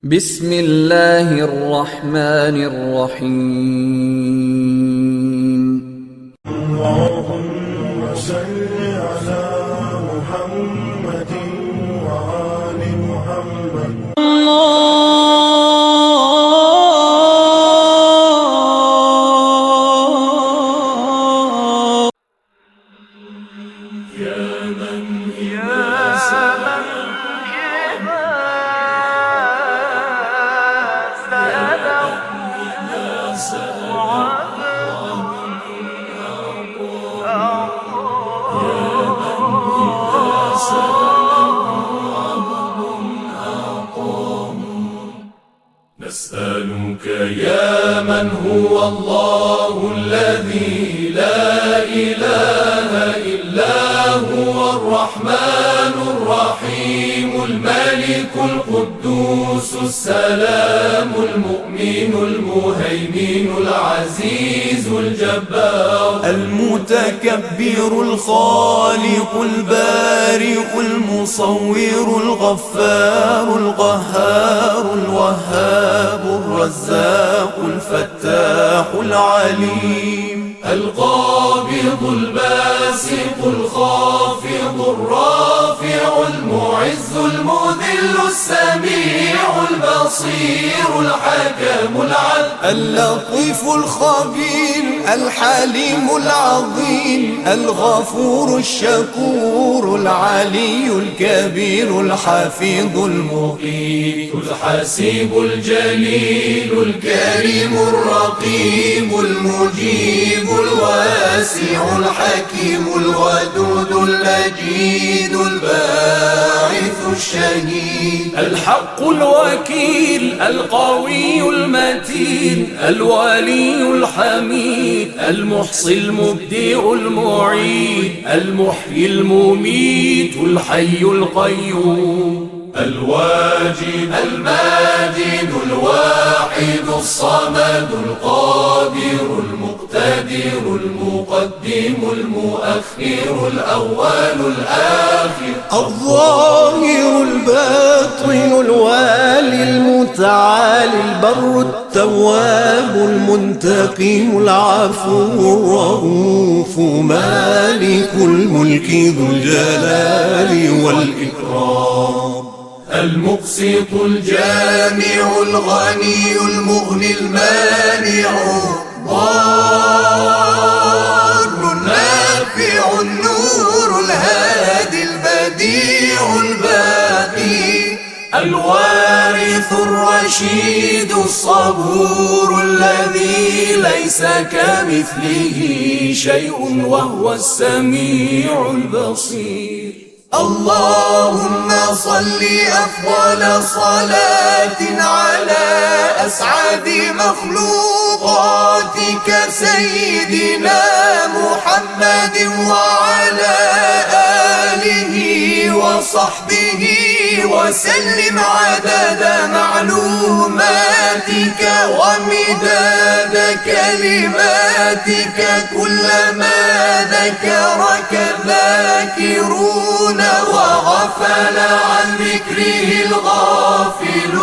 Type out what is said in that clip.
بسم الله الرحمن الرحيم. اللهم صل على محمد وآل محمد. نسألك يا من هو الله الذي لا إله إلا هو الرحمن الرحيم الملك القدوس السلام المؤمن المهيمن العزيز الجبار المتكبر الخالق البارئ المصور الغفار القهار الوهاب الرزاق الفتاح العليم القابض الباسط الخافض الرافع المعز المذل السميع البصير الحكم العدل اللطيف الخبير الحليم العظيم الغفور الشكور العلي الكبير الحفيظ المقيت الحسيب الجليل الكريم الرقيب المجيب الواسع الحكيم الودود المجيد الباعث الشهيد الحق الوكيل القوي المتين الولي الحميد المحصي المبدئ المعيد المحيي المميت الحي القيوم الواجد الماجد الواحد الصمد القادر المقتدر المقدم المؤخر الأول الآخر الظاهر الباطن الوالي المتعالي البر التواب المنتقم العفو الرؤوف مالك الملك ذو الجلال والإكرام المقسط الجامع الغني المغني المانع ضار النافع النور الهادي البديع الباقي الوارث الرشيد الصبور الذي ليس كمثله شيء وهو السميع البصير اللهم صل أفضل صلاة على أسعد مخلوقاتك سيدنا محمد وعلى آله وصحبه وسلم عدد معلوماتك ومداد كلماتك كلما ذكرك الذاكرون وغفل عن ذكره الغافلون.